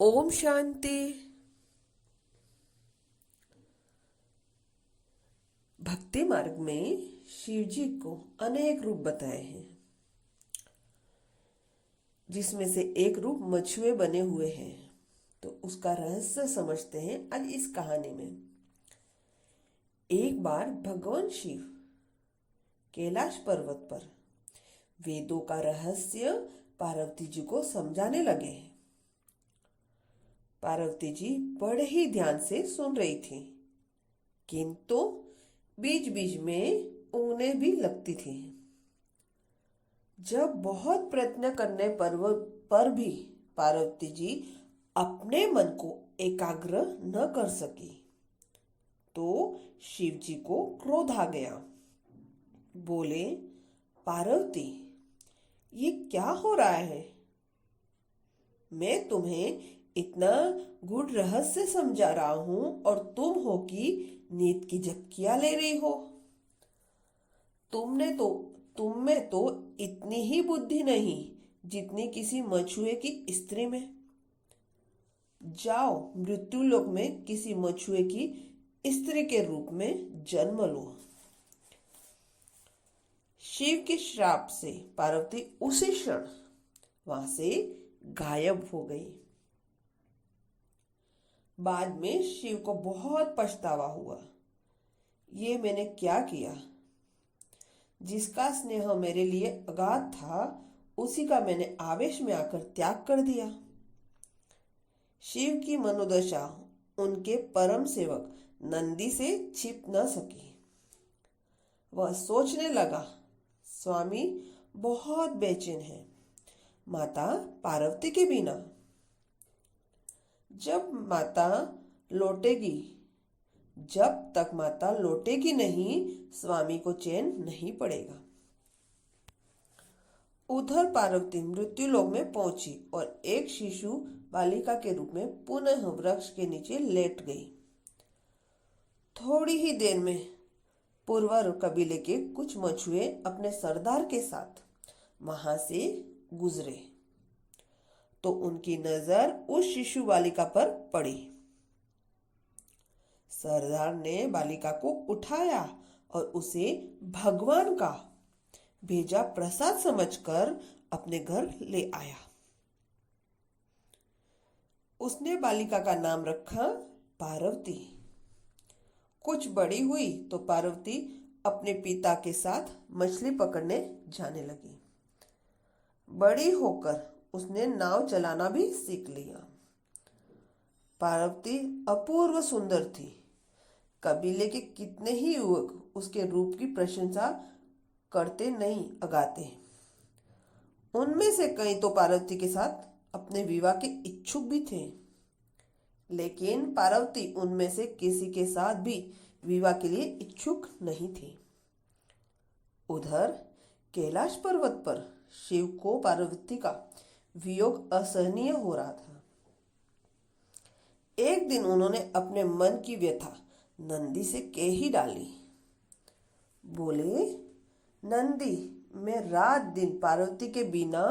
ओम शांति। भक्ति मार्ग में शिव जी को अनेक रूप बताए हैं, जिसमें से एक रूप मछुए बने हुए हैं। तो उसका रहस्य समझते हैं आज इस कहानी में। एक बार भगवान शिव कैलाश पर्वत पर वेदों का रहस्य पार्वती जी को समझाने लगे। पार्वती जी बड़े ही ध्यान से सुन रही थी, किंतु बीच बीच में ऊँगने भी लगती थी। जब बहुत प्रयत्न करने पर भी पार्वती जी अपने मन को एकाग्र न कर सकी, तो शिव जी को क्रोध आ गया। बोले, पार्वती, ये क्या हो रहा है? मैं तुम्हें इतना गूढ़ रहस्य समझा रहा हूं और तुम हो कि नींद की झपकियां ले रही हो। तुमने तो तुम में तो इतनी ही बुद्धि नहीं जितनी किसी मछुए की स्त्री में। जाओ मृत्यु लोक में किसी मछुए की स्त्री के रूप में जन्म लो। शिव के श्राप से पार्वती उसी क्षण वहां से गायब हो गई। बाद में शिव को बहुत पछतावा हुआ। ये मैंने क्या किया? जिसका स्नेह मेरे लिए अगाध था, उसी का मैंने आवेश में आकर त्याग कर दिया। शिव की मनोदशा उनके परम सेवक नंदी से छिप न सकी। वह सोचने लगा, स्वामी बहुत बेचैन है माता पार्वती के बिना। जब तक माता लौटेगी नहीं, स्वामी को चैन नहीं पड़ेगा। उधर पार्वती मृत्युलोक में पहुंची और एक शिशु बालिका के रूप में पुनः वृक्ष के नीचे लेट गई। थोड़ी ही देर में पूर्वर कबीले के कुछ मछुए अपने सरदार के साथ वहां से गुजरे, तो उनकी नजर उस शिशु बालिका पर पड़ी। सरदार ने बालिका को उठाया और उसे भगवान का भेजा प्रसाद समझकर अपने घर ले आया। उसने बालिका का नाम रखा पार्वती। कुछ बड़ी हुई तो पार्वती अपने पिता के साथ मछली पकड़ने जाने लगी। बड़ी होकर उसने नाव चलाना भी सीख लिया। पार्वती अपूर्व सुंदर थी। कबीले के कितने ही युवक उसके रूप की प्रशंसा करते नहीं अगाते। उनमें से कई तो पार्वती के साथ अपने विवाह के इच्छुक भी थे, लेकिन पार्वती उनमें से किसी के साथ भी विवाह के लिए इच्छुक नहीं थी। उधर कैलाश पर्वत पर शिव को पार्वती का वियोग असहनीय हो रहा था। एक दिन उन्होंने अपने मन की व्यथा नंदी से कह ही डाली। बोले, नंदी, मैं रात दिन पार्वती के बिना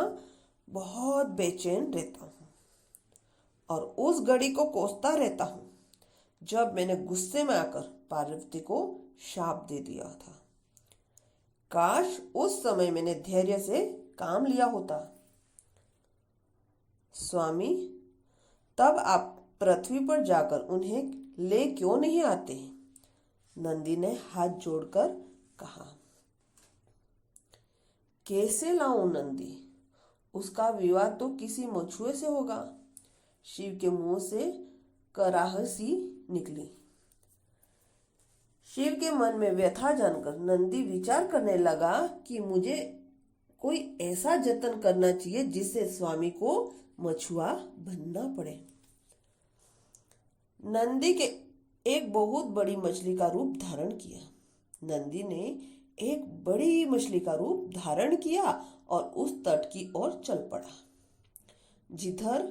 बहुत बेचैन रहता हूँ और उस घड़ी को कोसता रहता हूँ जब मैंने गुस्से में आकर पार्वती को शाप दे दिया था। काश उस समय मैंने धैर्य से काम लिया होता। स्वामी, तब आप पृथ्वी पर जाकर उन्हें ले क्यों नहीं आते? नंदी ने हाथ जोड़कर कहा। कैसे लाऊं नंदी? उसका विवाह तो किसी मछुए से होगा। शिव के मुंह से कराहसी निकली। शिव के मन में व्यथा जानकर नंदी विचार करने लगा कि मुझे कोई ऐसा जतन करना चाहिए जिससे स्वामी को मछुआ बनना पड़े। नंदी के एक बहुत बड़ी मछली का रूप धारण किया। नंदी ने एक बड़ी मछली का रूप धारण किया और उस तट की ओर चल पड़ा जिधर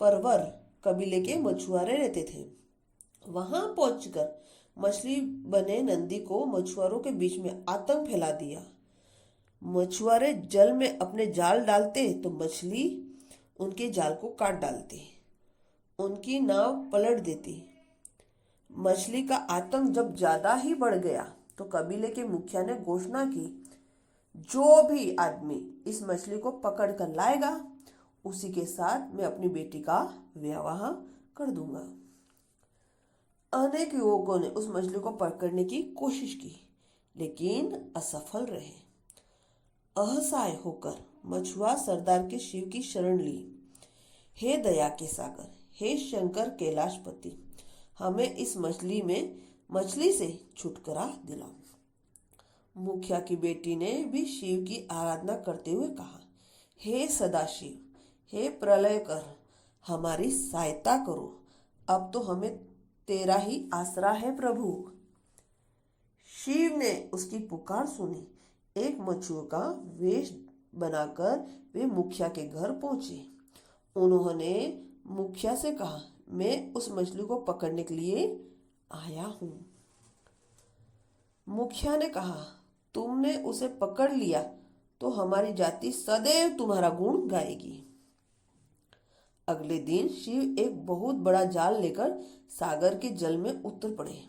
परवर कबीले के मछुआरे रहते थे। वहां पहुंचकर मछली बने नंदी को मछुआरों के बीच में आतंक फैला दिया। मछुआरे जल में अपने जाल डालते तो मछली उनके जाल को काट डालती। उनकी नाव पलट देती। मछली का आतंक जब ज्यादा ही बढ़ गया तो कबीले के मुखिया ने घोषणा की, जो भी आदमी इस मछली को पकड़ कर लाएगा उसी के साथ मैं अपनी बेटी का विवाह कर दूंगा। अनेक युवकों ने उस मछली को पकड़ने की कोशिश की लेकिन असफल रहे। असहाय होकर मछुआ सरदार के शिव की शरण ली। हे दया के सागर, हे शंकर कैलाशपति, हमें इस मछली से छुटकारा दिलाओ। मुखिया की बेटी ने भी शिव की आराधना करते हुए कहा, हे सदाशिव, हे प्रलयकर, हमारी सहायता करो। अब तो हमें तेरा ही आसरा है प्रभु। शिव ने उसकी पुकार सुनी। एक मछुआ का वेश बनाकर वे मुखिया के घर पहुंचे। उन्होंने मुखिया से कहा, मैं उस मछली को पकड़ने के लिए आया हूं। मुखिया ने कहा, तुमने उसे पकड़ लिया तो हमारी जाति सदैव तुम्हारा गुण गाएगी। अगले दिन शिव एक बहुत बड़ा जाल लेकर सागर के जल में उतर पड़े।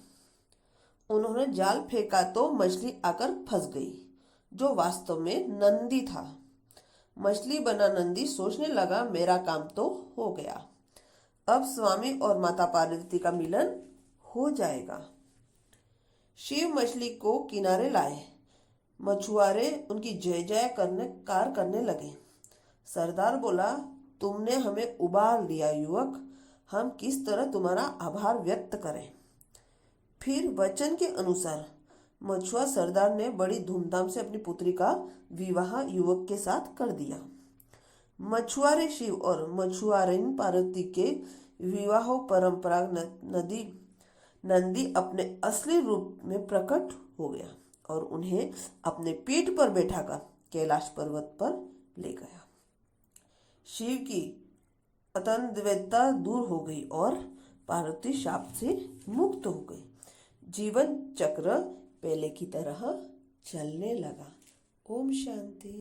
उन्होंने जाल फेंका तो मछली आकर फंस गई, जो वास्तव में नंदी था। मछली बना नंदी सोचने लगा, मेरा काम तो हो गया, अब स्वामी और माता पार्वती का मिलन हो जाएगा। शिव मछली को किनारे लाए। मछुआरे उनकी जय जयकार करने लगे। सरदार बोला, तुमने हमें उबार लिया युवक, हम किस तरह तुम्हारा आभार व्यक्त करें। फिर वचन के अनुसार मछुआ सरदार ने बड़ी धूमधाम से अपनी पुत्री का विवाह युवक के साथ कर दिया। मछुआरे शिव और मछुआरिन पार्वती के विवाह परंपरा नंदी अपने असली रूप में प्रकट हो गया और उन्हें अपने पीठ पर बैठाकर कैलाश पर्वत पर ले गया। शिव की अतंद्वैता दूर हो गई और पार्वती शाप से मुक्त हो गई। जीवन चक्र पहले की तरह चलने लगा। ओम शांति।